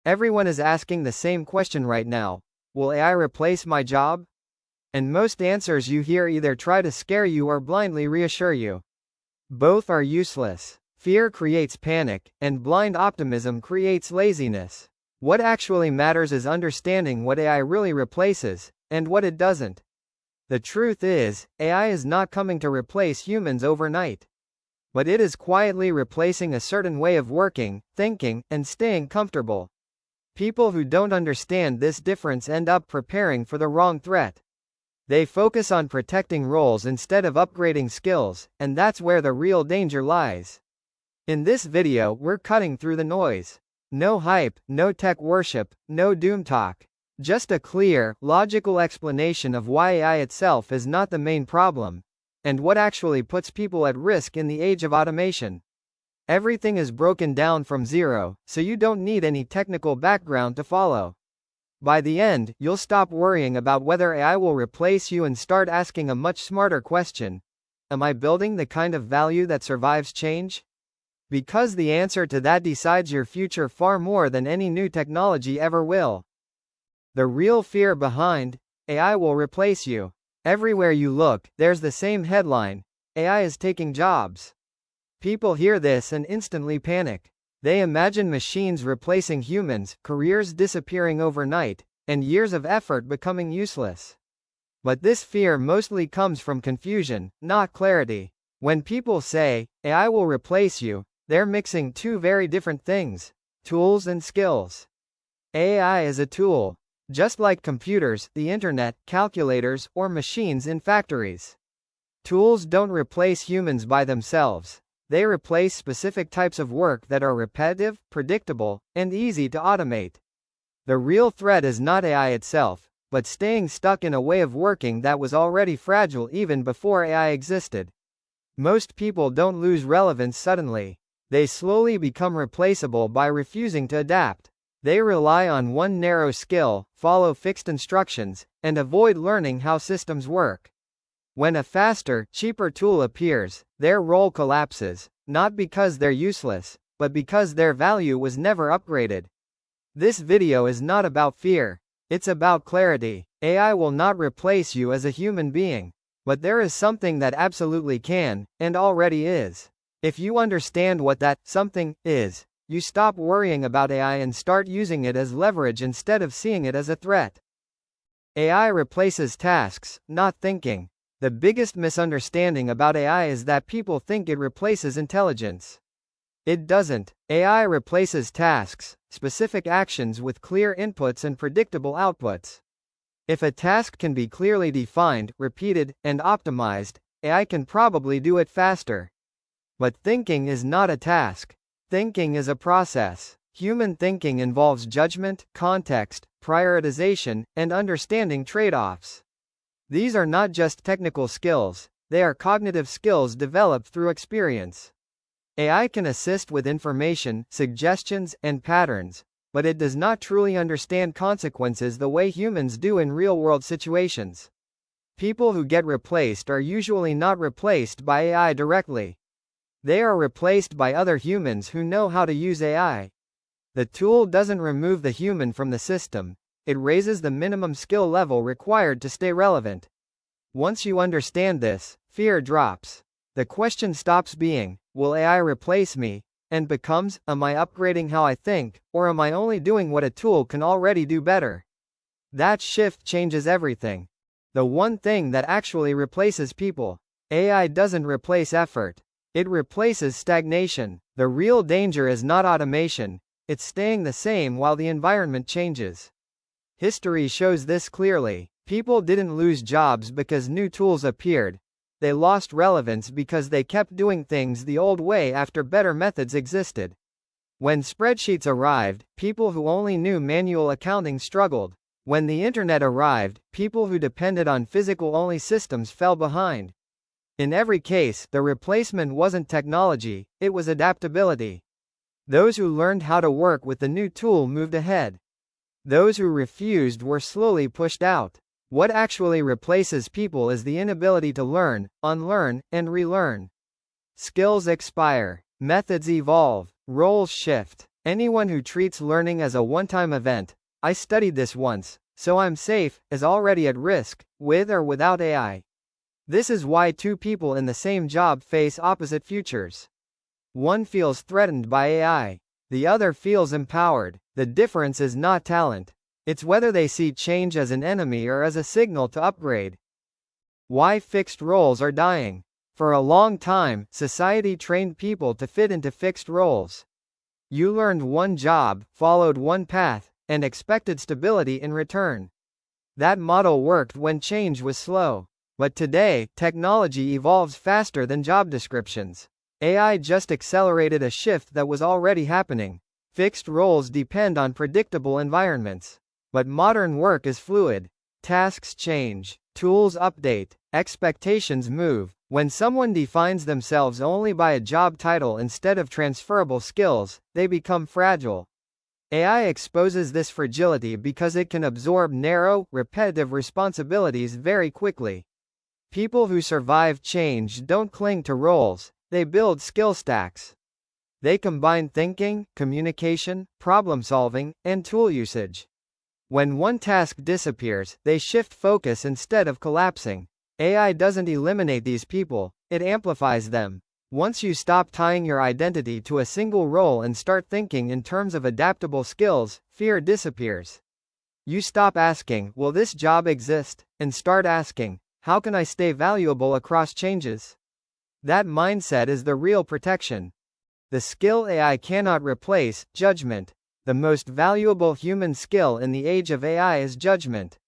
Everyone is asking the same question right now. Will AI replace my job? And most answers you hear either try to scare you or blindly reassure you. Both are useless. Fear creates panic, and blind optimism creates laziness. What actually matters is understanding what AI really replaces, and what it doesn't. The truth is, AI is not coming to replace humans overnight. But it is quietly replacing a certain way of working, thinking, and staying comfortable. People who don't understand this difference end up preparing for the wrong threat. They focus on protecting roles instead of upgrading skills, and that's where the real danger lies. In this video, we're cutting through the noise. No hype, no tech worship, no doom talk. Just a clear, logical explanation of why AI itself is not the main problem, and what actually puts people at risk in the age of automation. Everything is broken down from zero, so you don't need any technical background to follow. By the end, you'll stop worrying about whether AI will replace you and start asking a much smarter question. Am I building the kind of value that survives change? Because the answer to that decides your future far more than any new technology ever will. The real fear behind AI will replace you. Everywhere you look, there's the same headline: AI is taking jobs. People hear this and instantly panic. They imagine machines replacing humans, careers disappearing overnight, and years of effort becoming useless. But this fear mostly comes from confusion, not clarity. When people say, AI will replace you, they're mixing two very different things: tools and skills. AI is a tool. Just like computers, the internet, calculators, or machines in factories. Tools don't replace humans by themselves. They replace specific types of work that are repetitive, predictable, and easy to automate. The real threat is not AI itself, but staying stuck in a way of working that was already fragile even before AI existed. Most people don't lose relevance suddenly. They slowly become replaceable by refusing to adapt. They rely on one narrow skill, follow fixed instructions, and avoid learning how systems work. When a faster, cheaper tool appears, their role collapses, not because they're useless, but because their value was never upgraded. This video is not about fear. It's about clarity. AI will not replace you as a human being. But there is something that absolutely can, and already is. If you understand what that something is, you stop worrying about AI and start using it as leverage instead of seeing it as a threat. AI replaces tasks, not thinking. The biggest misunderstanding about AI is that people think it replaces intelligence. It doesn't. AI replaces tasks, specific actions with clear inputs and predictable outputs. If a task can be clearly defined, repeated, and optimized, AI can probably do it faster. But thinking is not a task. Thinking is a process. Human thinking involves judgment, context, prioritization, and understanding trade-offs. These are not just technical skills, they are cognitive skills developed through experience. AI can assist with information, suggestions, and patterns, but it does not truly understand consequences the way humans do in real-world situations. People who get replaced are usually not replaced by AI directly. They are replaced by other humans who know how to use AI. The tool doesn't remove the human from the system, it raises the minimum skill level required to stay relevant. Once you understand this, fear drops. The question stops being, will AI replace me? And becomes, am I upgrading how I think, or am I only doing what a tool can already do better? That shift changes everything. The one thing that actually replaces people. AI doesn't replace effort. It replaces stagnation. The real danger is not automation, it's staying the same while the environment changes. History shows this clearly. People didn't lose jobs because new tools appeared. They lost relevance because they kept doing things the old way after better methods existed. When spreadsheets arrived, people who only knew manual accounting struggled. When the internet arrived, people who depended on physical-only systems fell behind. In every case, the replacement wasn't technology, it was adaptability. Those who learned how to work with the new tool moved ahead. Those who refused were slowly pushed out. What actually replaces people is the inability to learn, unlearn, and relearn. Skills expire, methods evolve, roles shift, Anyone who treats learning as a one-time event, "I studied this once, so I'm safe," is already at risk, with or without AI. This is why two people in the same job face opposite futures. One feels threatened by AI. The other feels empowered. The difference is not talent. It's whether they see change as an enemy or as a signal to upgrade. Why fixed roles are dying. For a long time, society trained people to fit into fixed roles. You learned one job, followed one path, and expected stability in return. That model worked when change was slow. But today, technology evolves faster than job descriptions. AI just accelerated a shift that was already happening. Fixed roles depend on predictable environments. But modern work is fluid. Tasks change, tools update, expectations move. When someone defines themselves only by a job title instead of transferable skills, they become fragile. AI exposes this fragility because it can absorb narrow, repetitive responsibilities very quickly. People who survive change don't cling to roles, they build skill stacks. They combine thinking, communication, problem-solving, and tool usage. When one task disappears, they shift focus instead of collapsing. AI doesn't eliminate these people, it amplifies them. Once you stop tying your identity to a single role and start thinking in terms of adaptable skills, fear disappears. You stop asking, "Will this job exist?" and start asking, "How can I stay valuable across changes?" That mindset is the real protection. The skill AI cannot replace: judgment. The most valuable human skill in the age of AI is judgment.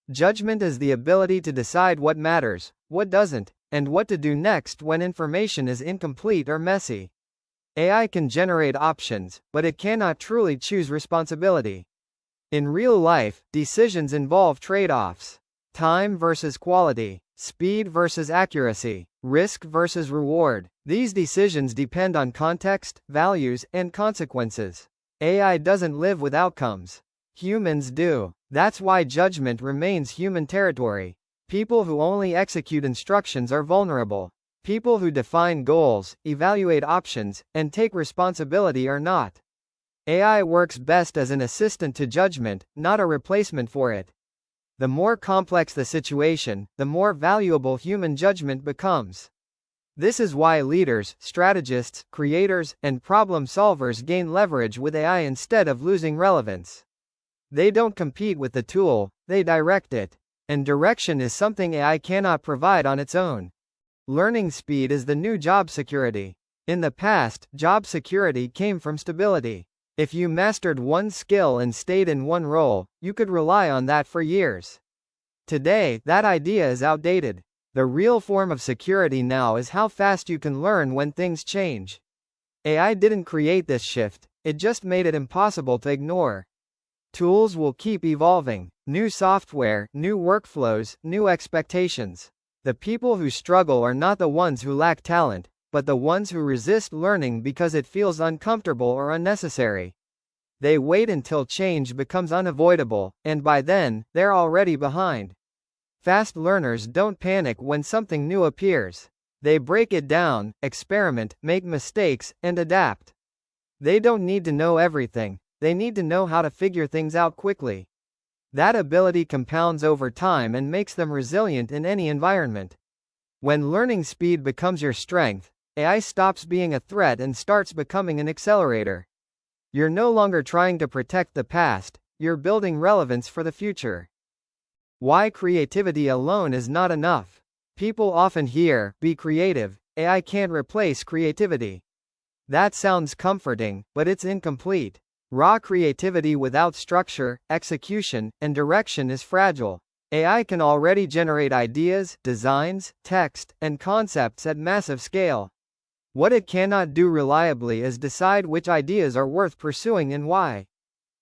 Judgment is the ability to decide what matters, what doesn't, and what to do next when information is incomplete or messy. AI can generate options, but it cannot truly choose responsibility. In real life, decisions involve trade-offs. Time versus quality, speed versus accuracy, risk versus reward. These decisions depend on context, values, and consequences. AI doesn't live with outcomes. Humans do. That's why judgment remains human territory. People who only execute instructions are vulnerable. People who define goals, evaluate options, and take responsibility are not. AI works best as an assistant to judgment, not a replacement for it. The more complex the situation, the more valuable human judgment becomes. This is why leaders, strategists, creators, and problem solvers gain leverage with AI instead of losing relevance. They don't compete with the tool, they direct it. And direction is something AI cannot provide on its own. Learning speed is the new job security. In the past, job security came from stability. If you mastered one skill and stayed in one role, you could rely on that for years. Today, that idea is outdated. The real form of security now is how fast you can learn when things change. AI didn't create this shift, it just made it impossible to ignore. Tools will keep evolving. New software, new workflows, new expectations. The people who struggle are not the ones who lack talent, but the ones who resist learning because it feels uncomfortable or unnecessary. They wait until change becomes unavoidable, and by then, they're already behind. Fast learners don't panic when something new appears. They break it down, experiment, make mistakes, and adapt. They don't need to know everything, they need to know how to figure things out quickly. That ability compounds over time and makes them resilient in any environment. When learning speed becomes your strength, AI stops being a threat and starts becoming an accelerator. You're no longer trying to protect the past, you're building relevance for the future. Why creativity alone is not enough. People often hear, "Be creative, AI can't replace creativity." That sounds comforting, but it's incomplete. Raw creativity without structure, execution, and direction is fragile. AI can already generate ideas, designs, text, and concepts at massive scale. What it cannot do reliably is decide which ideas are worth pursuing and why.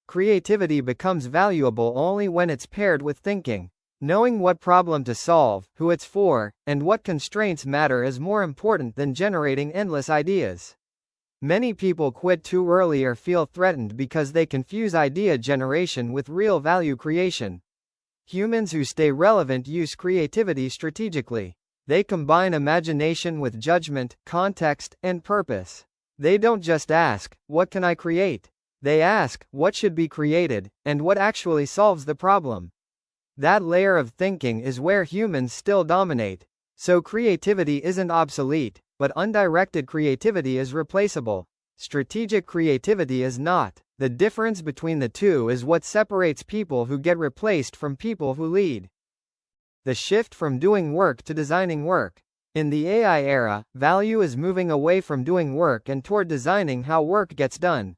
Creativity becomes valuable only when it's paired with thinking. Knowing what problem to solve, who it's for, and what constraints matter is more important than generating endless ideas. Many people quit too early or feel threatened because they confuse idea generation with real value creation. Humans who stay relevant use creativity strategically. They combine imagination with judgment, context, and purpose. They don't just ask, "What can I create?" They ask, what should be created, and what actually solves the problem. That layer of thinking is where humans still dominate. So creativity isn't obsolete, but undirected creativity is replaceable. Strategic creativity is not. The difference between the two is what separates people who get replaced from people who lead. The shift from doing work to designing work. In the AI era, value is moving away from doing work and toward designing how work gets done.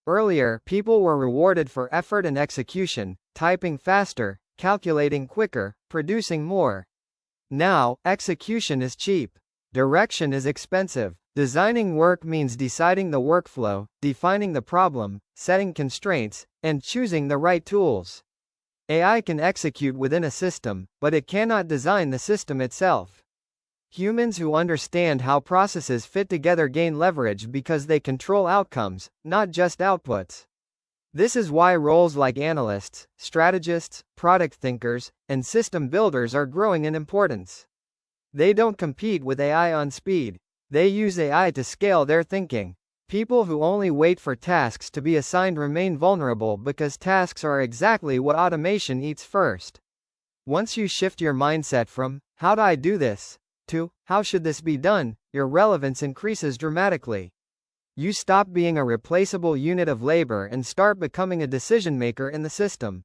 Earlier, people were rewarded for effort and execution, typing faster, calculating quicker, producing more. Now, execution is cheap. Direction is expensive. Designing work means deciding the workflow, defining the problem, setting constraints, and choosing the right tools. AI can execute within a system, but it cannot design the system itself. Humans who understand how processes fit together gain leverage because they control outcomes, not just outputs. This is why roles like analysts, strategists, product thinkers, and system builders are growing in importance. They don't compete with AI on speed. They use AI to scale their thinking. People who only wait for tasks to be assigned remain vulnerable because tasks are exactly what automation eats first. Once you shift your mindset from, how do I do this, to, how should this be done, your relevance increases dramatically. You stop being a replaceable unit of labor and start becoming a decision maker in the system.